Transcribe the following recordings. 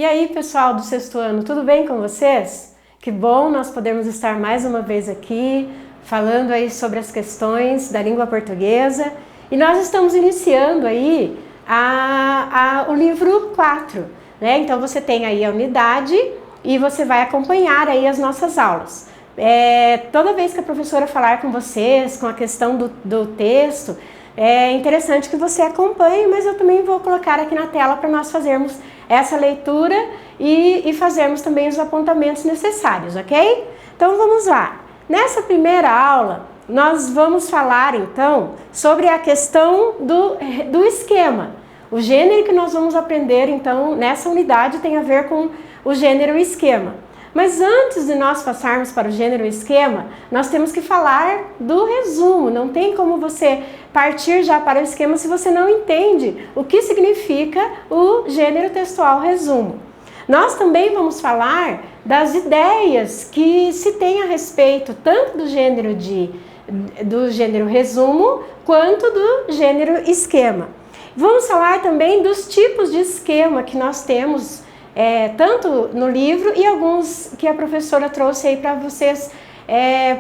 E aí, pessoal do sexto ano, tudo bem com vocês? Que bom nós podermos estar mais uma vez aqui, falando aí sobre as questões da língua portuguesa. E nós estamos iniciando aí o livro 4, né? Então você tem aí a unidade e você vai acompanhar aí as nossas aulas. Toda vez que a professora falar com vocês, com a questão do texto, é interessante que você acompanhe, mas eu também vou colocar aqui na tela para nós fazermos essa leitura e fazermos também os apontamentos necessários, ok? Então vamos lá. Nessa primeira aula, nós vamos falar então sobre a questão do esquema. O gênero que nós vamos aprender então nessa unidade tem a ver com o gênero esquema. Mas antes de nós passarmos para o gênero esquema, nós temos que falar do resumo. Não tem como você partir já para o esquema se você não entende o que significa o gênero textual resumo. Nós também vamos falar das ideias que se tem a respeito tanto do gênero resumo quanto do gênero esquema. Vamos falar também dos tipos de esquema que nós temos tanto no livro e alguns que a professora trouxe aí para vocês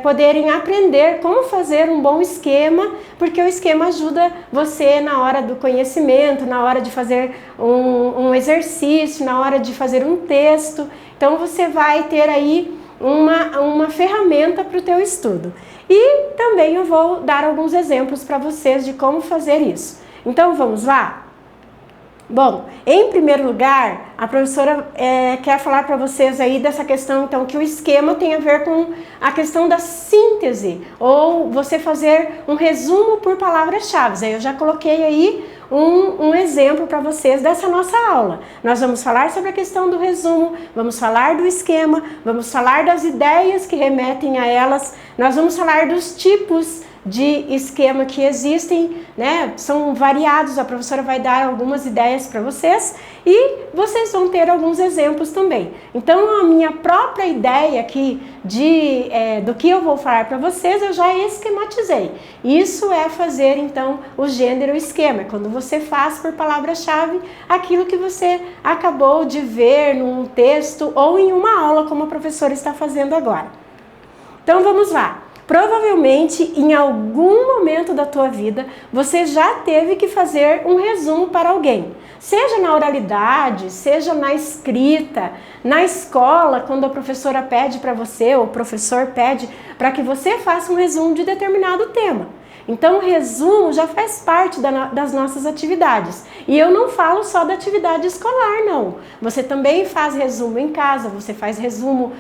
poderem aprender como fazer um bom esquema, porque o esquema ajuda você na hora do conhecimento, na hora de fazer um exercício, na hora de fazer um texto. Então você vai ter aí uma ferramenta para o teu estudo. E também eu vou dar alguns exemplos para vocês de como fazer isso. Então vamos lá? Bom, em primeiro lugar, a professora quer falar para vocês aí dessa questão, então, que o esquema tem a ver com a questão da síntese, ou você fazer um resumo por palavras-chave. Aí eu já coloquei aí um exemplo para vocês dessa nossa aula. Nós vamos falar sobre a questão do resumo, vamos falar do esquema, vamos falar das ideias que remetem a elas, nós vamos falar dos tipos de esquema que existem, né? São variados, a professora vai dar algumas ideias para vocês e vocês vão ter alguns exemplos também. Então a minha própria ideia aqui do que eu vou falar para vocês, eu já esquematizei. Isso é fazer então o gênero esquema, quando você faz por palavra-chave aquilo que você acabou de ver num texto ou em uma aula, como a professora está fazendo agora. Então vamos lá. Provavelmente, em algum momento da tua vida, você já teve que fazer um resumo para alguém. Seja na oralidade, seja na escrita, na escola, quando a professora pede para você, ou o professor pede para que você faça um resumo de determinado tema. Então, o resumo já faz parte das nossas atividades. E eu não falo só da atividade escolar, não. Você também faz resumo em casa, você faz resumo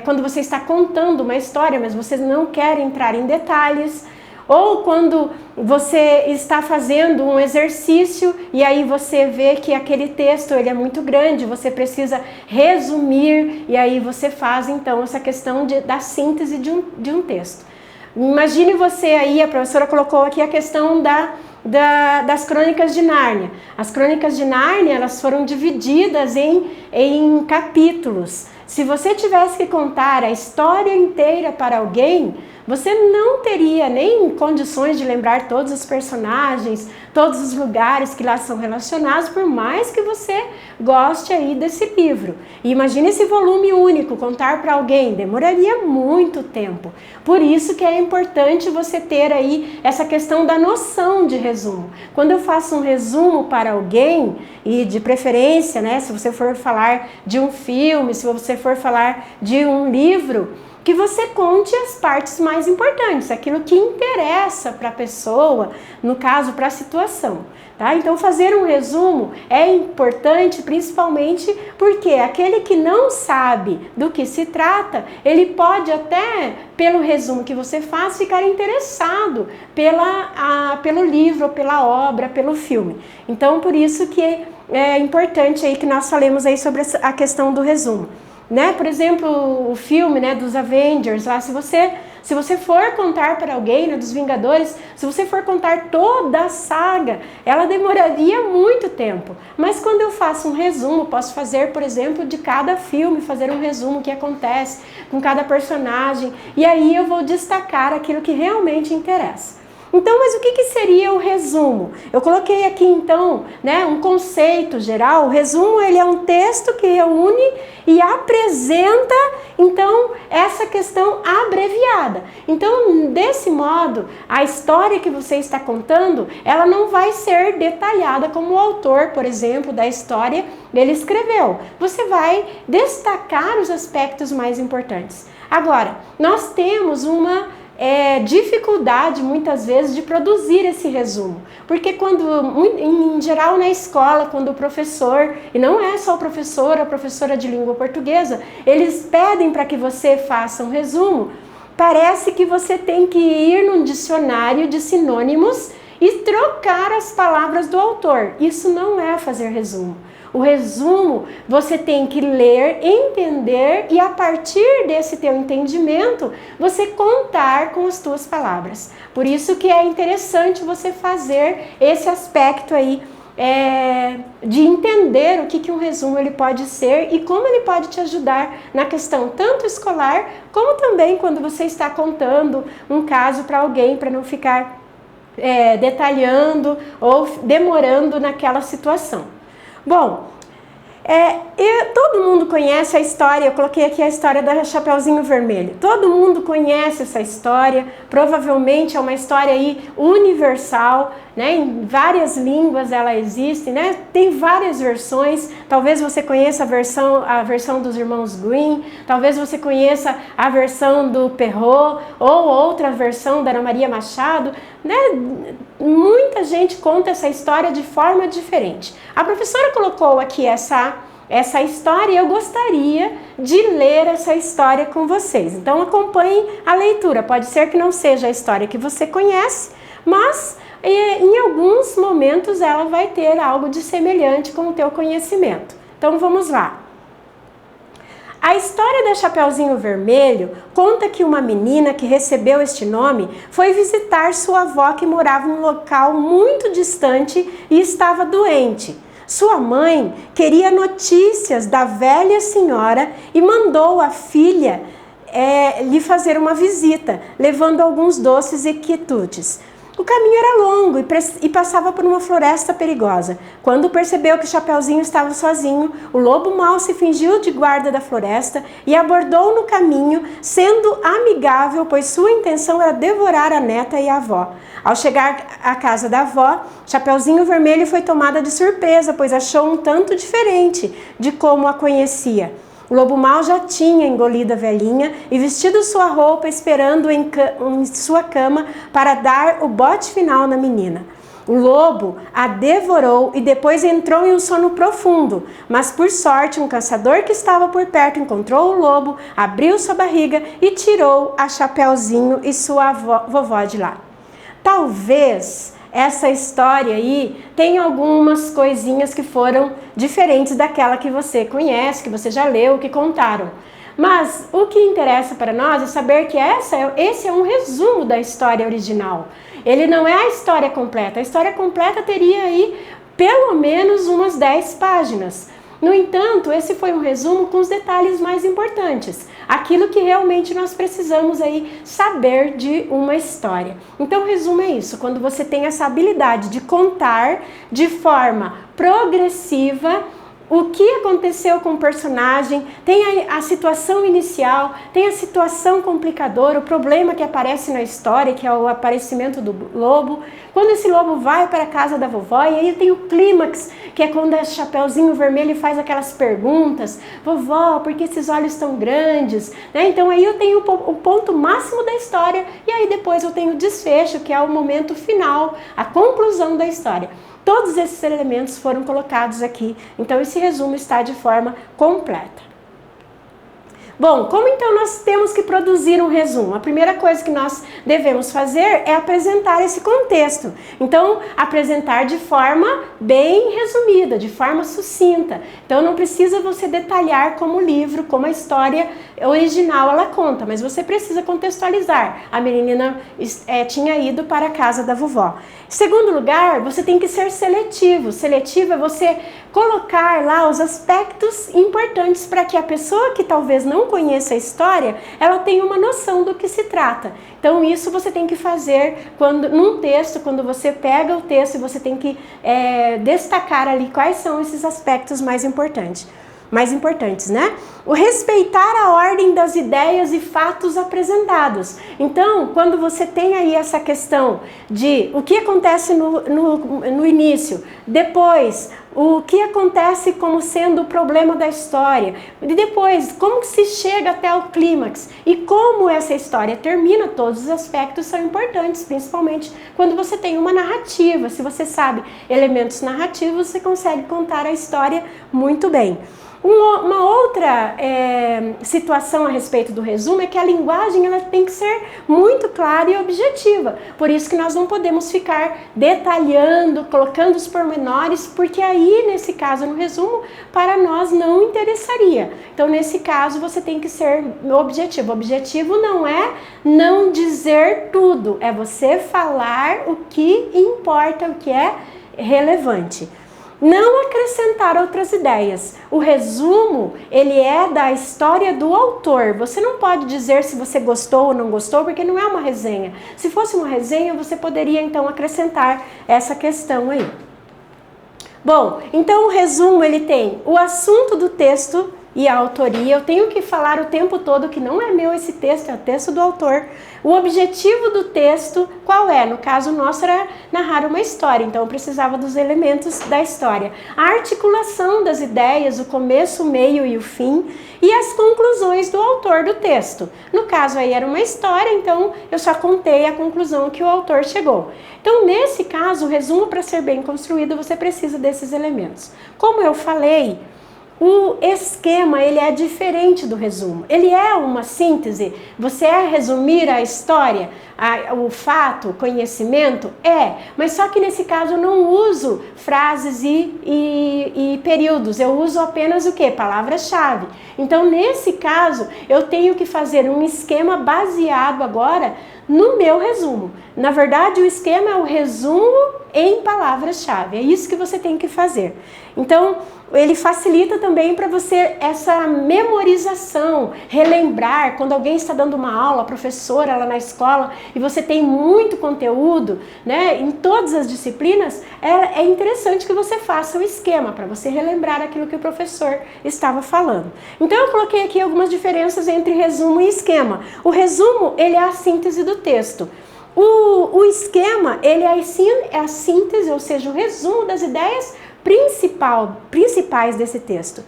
quando você está contando uma história, mas você não quer entrar em detalhes. Ou quando você está fazendo um exercício e aí você vê que aquele texto ele é muito grande, você precisa resumir e aí você faz então essa questão da síntese de um texto. Imagine você aí, a professora colocou aqui a questão das Crônicas de Nárnia. As Crônicas de Nárnia, elas foram divididas em capítulos. Se você tivesse que contar a história inteira para alguém, você não teria nem condições de lembrar todos os personagens, todos os lugares que lá são relacionados, por mais que você goste aí desse livro. E imagine esse volume único, contar para alguém, demoraria muito tempo. Por isso que é importante você ter aí essa questão da noção de resumo. Quando eu faço um resumo para alguém, e de preferência, né, se você for falar de um filme, se você for falar de um livro, que você conte as partes mais importantes, aquilo que interessa para a pessoa, no caso, para a situação. Tá? Então, fazer um resumo é importante, principalmente porque aquele que não sabe do que se trata, ele pode até, pelo resumo que você faz, ficar interessado pelo livro, pela obra, pelo filme. Então, por isso que é importante aí que nós falemos aí sobre a questão do resumo. Né? Por exemplo, o filme, né, dos Avengers, lá, se você for contar para alguém, né, dos Vingadores, se você for contar toda a saga, ela demoraria muito tempo. Mas quando eu faço um resumo, posso fazer, por exemplo, de cada filme, fazer um resumo que acontece com cada personagem, e aí eu vou destacar aquilo que realmente interessa. Então, mas o que seria o resumo? Eu coloquei aqui, então, né, um conceito geral. O resumo, ele é um texto que reúne e apresenta, então, essa questão abreviada. Então, desse modo, a história que você está contando, ela não vai ser detalhada como o autor, por exemplo, da história, ele escreveu. Você vai destacar os aspectos mais importantes. Agora, nós temos uma dificuldade muitas vezes de produzir esse resumo, porque quando, em geral na escola, quando o professor, e não é só o professor, a professora de língua portuguesa, eles pedem para que você faça um resumo, parece que você tem que ir num dicionário de sinônimos e trocar as palavras do autor. Isso não é fazer resumo. O resumo, você tem que ler, entender e a partir desse teu entendimento, você contar com as tuas palavras. Por isso que é interessante você fazer esse aspecto aí de entender o que um resumo ele pode ser e como ele pode te ajudar na questão tanto escolar, como também quando você está contando um caso para alguém, para não ficar detalhando ou demorando naquela situação. Bom, todo mundo conhece a história, eu coloquei aqui a história da Chapeuzinho Vermelho. Todo mundo conhece essa história, provavelmente é uma história aí universal, né? Em várias línguas ela existe, né? Tem várias versões, talvez você conheça a versão dos irmãos Grimm, talvez você conheça a versão do Perrault ou outra versão da Ana Maria Machado, né? Muita gente conta essa história de forma diferente. A professora colocou aqui essa história e eu gostaria de ler essa história com vocês. Então acompanhem a leitura. Pode ser que não seja a história que você conhece, mas em alguns momentos ela vai ter algo de semelhante com o teu conhecimento. Então vamos lá. A história da Chapeuzinho Vermelho conta que uma menina que recebeu este nome foi visitar sua avó que morava em um local muito distante e estava doente. Sua mãe queria notícias da velha senhora e mandou a filha lhe fazer uma visita, levando alguns doces e quitutes. O caminho era longo e passava por uma floresta perigosa. Quando percebeu que Chapeuzinho estava sozinho, o lobo mau se fingiu de guarda da floresta e abordou no caminho, sendo amigável, pois sua intenção era devorar a neta e a avó. Ao chegar à casa da avó, Chapeuzinho Vermelho foi tomada de surpresa, pois achou um tanto diferente de como a conhecia. O lobo mau já tinha engolido a velhinha e vestido sua roupa, esperando em sua cama para dar o bote final na menina. O lobo a devorou e depois entrou em um sono profundo, mas por sorte um caçador que estava por perto encontrou o lobo, abriu sua barriga e tirou a Chapeuzinho e sua vovó de lá. Talvez essa história aí tem algumas coisinhas que foram diferentes daquela que você conhece, que você já leu, que contaram. Mas o que interessa para nós é saber que esse é um resumo da história original. Ele não é a história completa. A história completa teria aí pelo menos umas 10 páginas. No entanto, esse foi um resumo com os detalhes mais importantes, aquilo que realmente nós precisamos aí saber de uma história. Então, o resumo é isso, quando você tem essa habilidade de contar de forma progressiva o que aconteceu com o personagem, tem a situação inicial, tem a situação complicadora, o problema que aparece na história, que é o aparecimento do lobo, quando esse lobo vai para a casa da vovó, e aí tem o clímax, que é quando a Chapeuzinho Vermelho faz aquelas perguntas, vovó, por que esses olhos tão grandes? Né? Então aí eu tenho o ponto máximo da história, e aí depois eu tenho o desfecho, que é o momento final, a conclusão da história. Todos esses elementos foram colocados aqui, então esse resumo está de forma completa. Bom, como então nós temos que produzir um resumo? A primeira coisa que nós devemos fazer é apresentar esse contexto. Então, apresentar de forma bem resumida, de forma sucinta. Então, não precisa você detalhar como o livro, como a história original ela conta, mas você precisa contextualizar. A menina tinha ido para a casa da vovó. Segundo lugar, você tem que ser seletivo. Seletivo é você colocar lá os aspectos importantes para que a pessoa que talvez não conheça a história, ela tenha uma noção do que se trata. Então isso você tem que fazer num texto, quando você pega o texto, você tem que destacar ali quais são esses aspectos mais importantes, né? O respeitar a ordem das ideias e fatos apresentados. Então, quando você tem aí essa questão de o que acontece no início, depois o que acontece como sendo o problema da história, e depois como que se chega até o clímax e como essa história termina, todos os aspectos são importantes, principalmente quando você tem uma narrativa. Se você sabe elementos narrativos, você consegue contar a história muito bem. Uma outra situação a respeito do resumo é que a linguagem ela tem que ser muito clara e objetiva. Por isso que nós não podemos ficar detalhando, colocando os pormenores, porque aí, nesse caso, no resumo, para nós não interessaria. Então, nesse caso, você tem que ser objetivo. O objetivo não é não dizer tudo, é você falar o que importa, o que é relevante. Não acrescentar outras ideias. O resumo, ele é da história do autor. Você não pode dizer se você gostou ou não gostou, porque não é uma resenha. Se fosse uma resenha, você poderia então acrescentar essa questão aí. Bom, então o resumo, ele tem o assunto do texto e a autoria. Eu tenho que falar o tempo todo que não é meu esse texto, é o texto do autor. O objetivo do texto, qual é? No caso nosso era narrar uma história, então eu precisava dos elementos da história. A articulação das ideias, o começo, o meio e o fim, e as conclusões do autor do texto. No caso aí era uma história, então eu só contei a conclusão que o autor chegou. Então nesse caso, o resumo, para ser bem construído, você precisa desses elementos. Como eu falei, o esquema, ele é diferente do resumo. Ele é uma síntese. Você resumir a história, o fato, o conhecimento? Mas só que nesse caso eu não uso frases e períodos. Eu uso apenas o quê? Palavra-chave. Então, nesse caso, eu tenho que fazer um esquema baseado agora no meu resumo. Na verdade, o esquema é o resumo em palavras-chave. É isso que você tem que fazer. Então, ele facilita também para você essa memorização, relembrar. Quando alguém está dando uma aula, a professora lá na escola, e você tem muito conteúdo, né, em todas as disciplinas, é interessante que você faça o esquema para você relembrar aquilo que o professor estava falando. Então eu coloquei aqui algumas diferenças entre resumo e esquema. O resumo, ele é a síntese do texto. O esquema, ele é a síntese, ou seja, o resumo das ideias principais desse texto.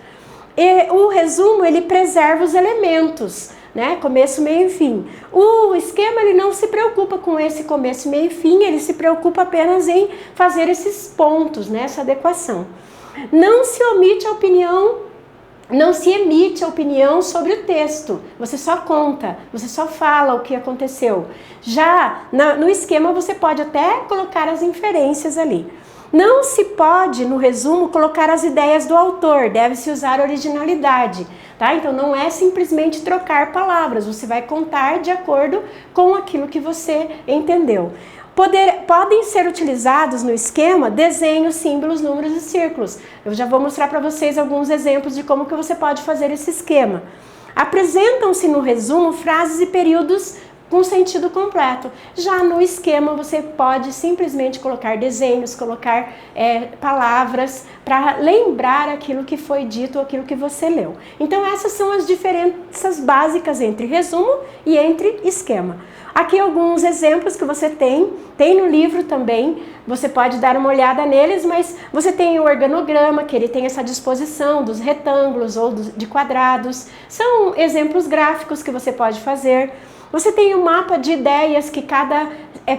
E o resumo, ele preserva os elementos, né? Começo, meio e fim. O esquema, ele não se preocupa com esse começo, meio e fim, ele se preocupa apenas em fazer esses pontos, né? Essa adequação. Não se emite a opinião sobre o texto, você só conta, você só fala o que aconteceu. Já no esquema você pode até colocar as inferências ali. Não se pode, no resumo, colocar as ideias do autor, deve-se usar originalidade, tá? Então não é simplesmente trocar palavras, você vai contar de acordo com aquilo que você entendeu. Podem ser utilizados no esquema desenhos, símbolos, números e círculos. Eu já vou mostrar para vocês alguns exemplos de como que você pode fazer esse esquema. Apresentam-se no resumo frases e períodos com sentido completo. Já no esquema você pode simplesmente colocar desenhos, colocar palavras para lembrar aquilo que foi dito, aquilo que você leu. Então essas são as diferenças básicas entre resumo e entre esquema. Aqui alguns exemplos que você tem no livro também, você pode dar uma olhada neles, mas você tem o organograma, que ele tem essa disposição dos retângulos ou de quadrados, são exemplos gráficos que você pode fazer. Você tem um mapa de ideias que cada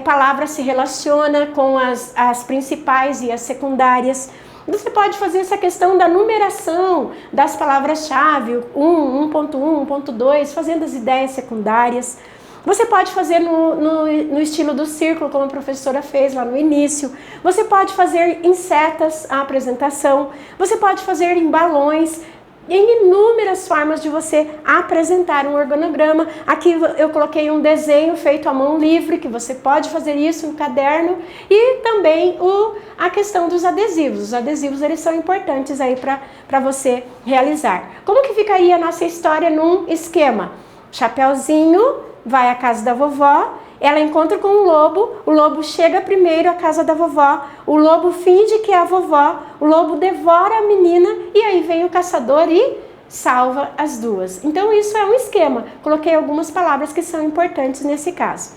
palavra se relaciona com as principais e as secundárias. Você pode fazer essa questão da numeração das palavras-chave, 1, 1.1, 1.2, fazendo as ideias secundárias. Você pode fazer no estilo do círculo, como a professora fez lá no início. Você pode fazer em setas a apresentação. Você pode fazer em balões. em inúmeras formas de você apresentar um organograma. Aqui eu coloquei um desenho feito à mão livre, que você pode fazer isso no caderno, e também a questão dos adesivos. Os adesivos, eles são importantes aí para você realizar. Como que ficaria a nossa história num esquema? Chapeuzinho vai à casa da vovó, ela encontra com o lobo chega primeiro à casa da vovó, o lobo finge que é a vovó, o lobo devora a menina e aí vem o caçador e salva as duas. Então isso é um esquema, coloquei algumas palavras que são importantes nesse caso.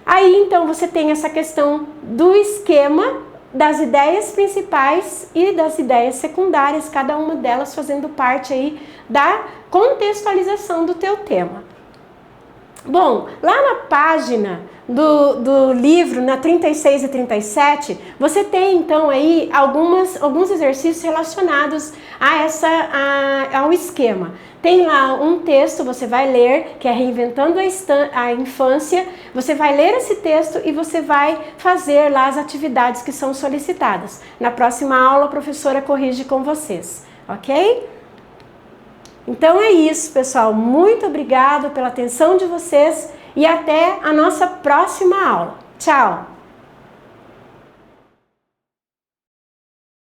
Aí então você tem essa questão do esquema, das ideias principais e das ideias secundárias, cada uma delas fazendo parte aí da contextualização do teu tema. Bom, lá na página do livro, na 36 e 37, você tem então aí alguns exercícios relacionados ao esquema. Tem lá um texto, você vai ler, que é Reinventando a Infância. Você vai ler esse texto e você vai fazer lá as atividades que são solicitadas. Na próxima aula, a professora corrige com vocês, ok? Então é isso, pessoal. Muito obrigado pela atenção de vocês e até a nossa próxima aula. Tchau!